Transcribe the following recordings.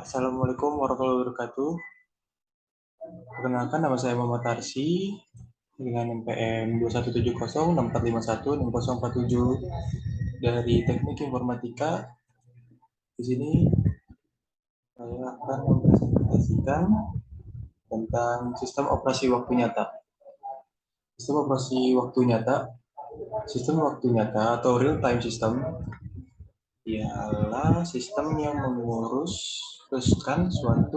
Assalamualaikum warahmatullahi wabarakatuh. Perkenalkan, nama saya Muhammad Tarsi dengan NPM 217064516047 dari Teknik Informatika. Di sini saya akan mempresentasikan tentang sistem operasi waktu nyata. Sistem operasi waktu nyata, sistem waktu nyata atau real time system ialah sistem yang menguruskan suatu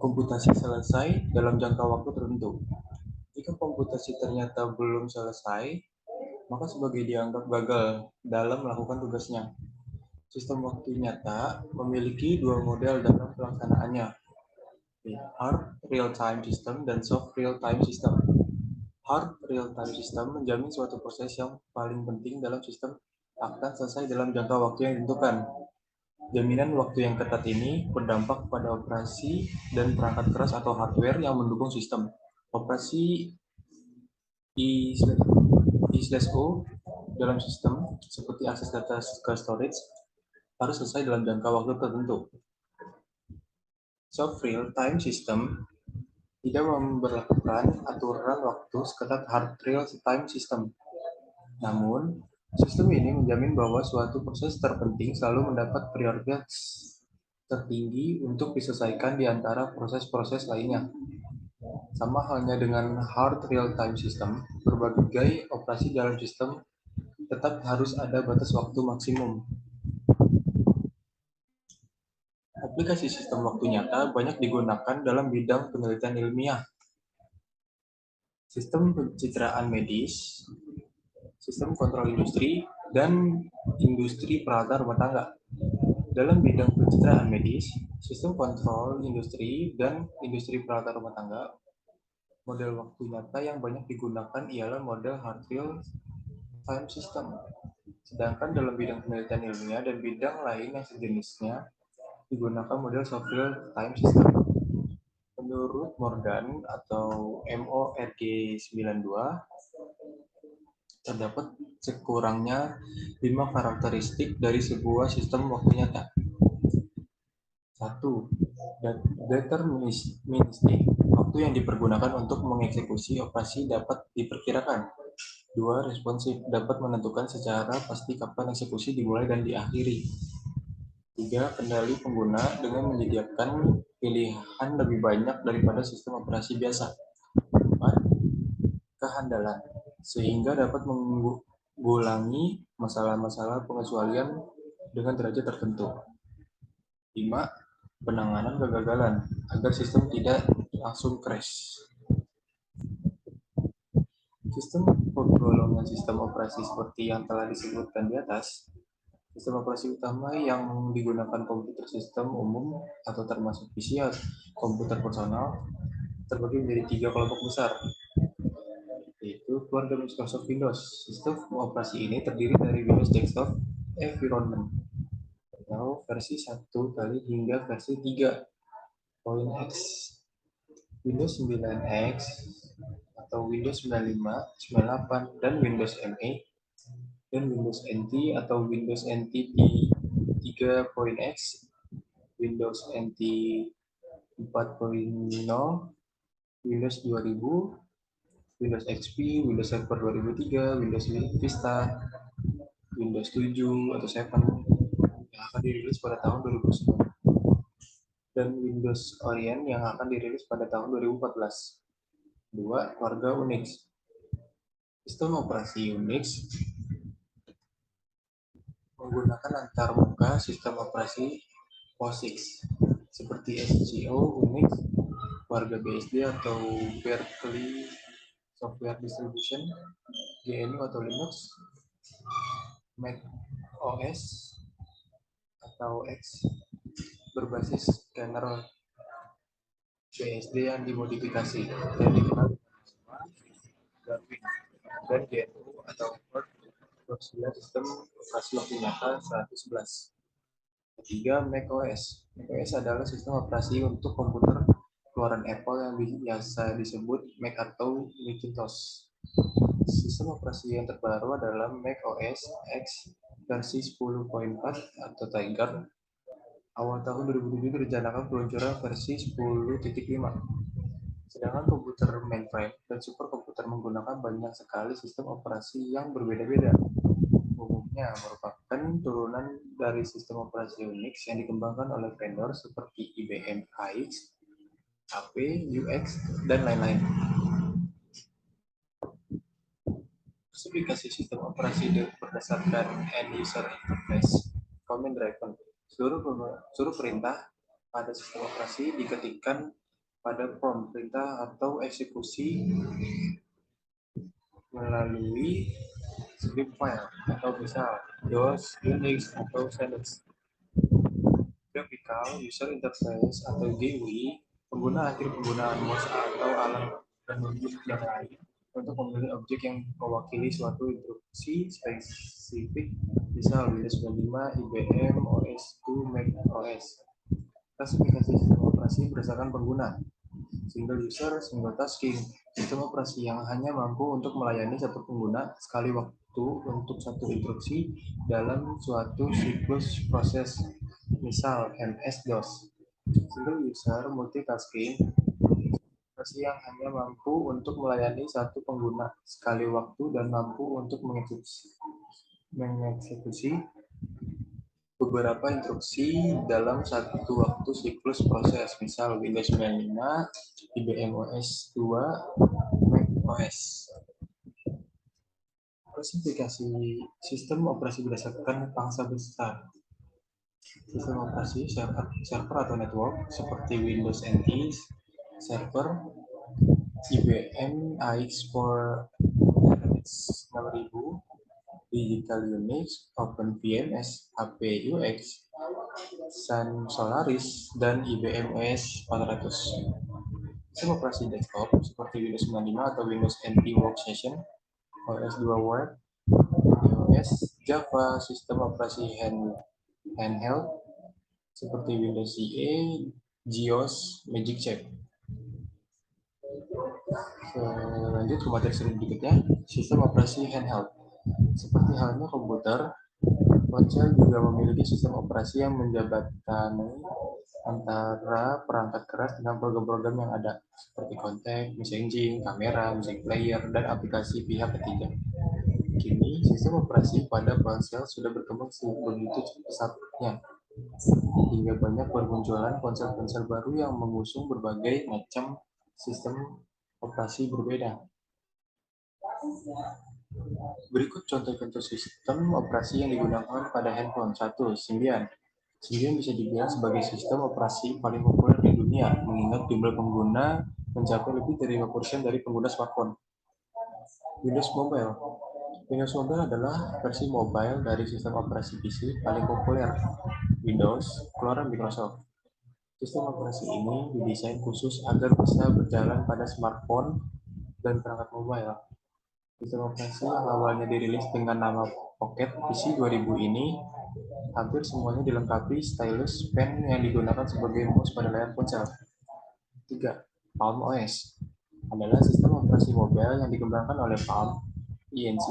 komputasi selesai dalam jangka waktu tertentu. Jika komputasi ternyata belum selesai, maka sebagai dianggap gagal dalam melakukan tugasnya. Sistem waktu nyata memiliki dua model dalam pelaksanaannya, hard real-time system dan soft real-time system. Hard real-time system menjamin suatu proses yang paling penting dalam sistem akan selesai dalam jangka waktu yang ditentukan. Jaminan waktu yang ketat ini berdampak pada operasi dan perangkat keras atau hardware yang mendukung sistem. Operasi I/O dalam sistem seperti akses data ke storage harus selesai dalam jangka waktu tertentu. Soft real-time system tidak memberlakukan aturan waktu seketat hard real-time system. Namun, sistem ini menjamin bahwa suatu proses terpenting selalu mendapat prioritas tertinggi untuk diselesaikan di antara proses-proses lainnya. Sama halnya dengan hard real-time system, berbagai operasi dalam sistem tetap harus ada batas waktu maksimum. Aplikasi sistem waktu nyata banyak digunakan dalam bidang penelitian ilmiah, sistem pencitraan medis, sistem kontrol industri, dan industri peralatan rumah tangga. Dalam bidang pencitraan medis, sistem kontrol industri, dan industri peralatan rumah tangga, model waktu nyata yang banyak digunakan ialah model hard real-time system. Sedangkan dalam bidang penelitian ilmiah dan bidang lain yang sejenisnya, digunakan model soft real-time system. Menurut Morgan atau MORG92, terdapat sekurangnya 5 karakteristik dari sebuah sistem waktu nyata. 1. Deterministik. Waktu yang dipergunakan untuk mengeksekusi operasi dapat diperkirakan. 2. Responsif. Dapat menentukan secara pasti kapan eksekusi dimulai dan diakhiri. 3. Kendali pengguna dengan menyediakan pilihan lebih banyak daripada sistem operasi biasa. 4. Kehandalan, sehingga dapat mengulangi masalah-masalah pengecualian dengan derajat tertentu. 5. Penanganan kegagalan, agar sistem tidak langsung crash. Sistem penggolongan sistem operasi seperti yang telah disebutkan di atas. Sistem operasi utama yang digunakan komputer sistem umum atau termasuk PC atau komputer personal terbagi menjadi 3 kelompok besar, yaitu keluarga Microsoft Windows. Sistem operasi ini terdiri dari Windows Desktop Environment atau versi 1 kali hingga versi 3.x, Windows 9X atau Windows 95, 98, dan Windows ME, dan Windows NT atau Windows NT 3.x, Windows NT 4.0, Windows 2000, Windows XP, Windows Server 2003, Windows Vista, Windows 7 atau 7 yang akan dirilis pada tahun 2009, dan Windows Orient yang akan dirilis pada tahun 2014. 2. Keluarga Unix. Sistem operasi Unix menggunakan antarmuka sistem operasi POSIX seperti SGO, Unix, keluarga BSD atau Berkeley Software Distribution, GNU atau Linux, Mac OS atau X berbasis kernel BSD yang dimodifikasi dan dikenal Darwin, dan GNU atau World Sistem Operasi Waktu Nyata 111. Ketiga, macOS. macOS adalah sistem operasi untuk komputer keluaran Apple yang biasa disebut Mac atau Macintosh. Sistem operasi yang terbaru adalah macOS X versi 10.4 atau Tiger Awal tahun 2007 direncanakan peluncuran versi 10.5. Sedangkan komputer mainframe dan superkomputer menggunakan banyak sekali sistem operasi yang berbeda-beda. Umumnya merupakan turunan dari sistem operasi Unix yang dikembangkan oleh vendor seperti IBM AX, HP, UX, dan lain-lain. Spesifikasi sistem operasi berdasarkan end user interface, command driven. Seluruh perintah pada sistem operasi diketikkan pada prompt perintah atau eksekusi melalui script file atau misal DOS, Unix, atau Linux. Graphical User Interface atau GUI, pengguna akhir penggunaan mouse atau alat penunjuk yang lain untuk memilih objek yang mewakili suatu instruksi spesifik, misal Windows 95, IBM OS 2, Mac OS. Klasifikasi sistem operasi berdasarkan pengguna. Single user, single tasking. Sistem operasi yang hanya mampu untuk melayani satu pengguna sekali waktu untuk satu instruksi dalam suatu siklus proses, misal MS-DOS. Single user multitasking, operasi yang hanya mampu untuk melayani satu pengguna sekali waktu dan mampu untuk mengeksekusi beberapa instruksi dalam satu waktu siklus proses, misal Windows 95, IBM OS 2, Mac OS. Klasifikasi sistem operasi berdasarkan pangsa besar. Sistem operasi server atau network seperti Windows NT, server, IBM AX4 6000, Digital Unix, OpenVMS, HP UX, Sun Solaris, dan IBM OS 400. Sistem operasi desktop seperti Windows 95 atau Windows NT Workstation, OS 2 Word, iOS, Java, sistem operasi handheld seperti Windows CE, GeOS, Magic Chef. Lanjut ke materi berikutnya, sistem operasi handheld. Seperti halnya komputer, ponsel juga memiliki sistem operasi yang menjabatkan antara perangkat keras dengan program-program yang ada, seperti kontak, messaging, kamera, music player, dan aplikasi pihak ketiga. Kini, sistem operasi pada ponsel sudah berkembang begitu pesatnya, hingga banyak bermunculan ponsel-ponsel baru yang mengusung berbagai macam sistem operasi berbeda. Berikut contoh-contoh sistem operasi yang digunakan pada handphone. 1. Symbian. Symbian bisa dibilang sebagai sistem operasi paling populer di dunia, mengingat jumlah pengguna mencapai lebih dari 5% dari pengguna smartphone. Windows Mobile. Windows Mobile adalah versi mobile dari sistem operasi PC paling populer, Windows, keluaran Microsoft. Sistem operasi ini didesain khusus agar bisa berjalan pada smartphone dan perangkat mobile. Sistem operasi yang awalnya dirilis dengan nama Pocket PC 2000 ini hampir semuanya dilengkapi stylus pen yang digunakan sebagai mouse pada layar ponsel. 3. Palm OS adalah sistem operasi mobile yang dikembangkan oleh Palm Inc.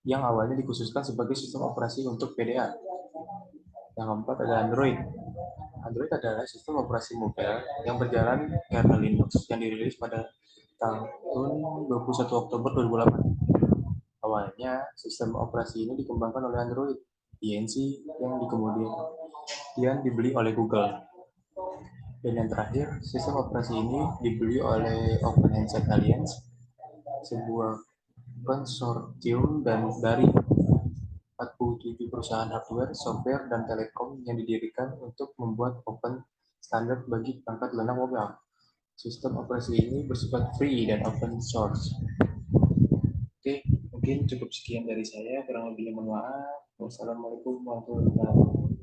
yang awalnya dikhususkan sebagai sistem operasi untuk PDA. Yang keempat ada Android. Android adalah sistem operasi mobile yang berjalan kernel Linux yang dirilis pada tahun 21 Oktober 2008. Awalnya, sistem operasi ini dikembangkan oleh Android Inc. yang kemudian dibeli oleh Google. Dan yang terakhir, sistem operasi ini dibeli oleh Open Handset Alliance, sebuah konsorsium dari 47 perusahaan hardware, software, dan telekom yang didirikan untuk membuat open standar bagi perangkat lunak mobile. Sistem operasi ini bersifat free dan open source. Oke, mungkin cukup sekian dari saya. Kurang lebihnya mohon maaf. Wassalamualaikum warahmatullahi wabarakatuh.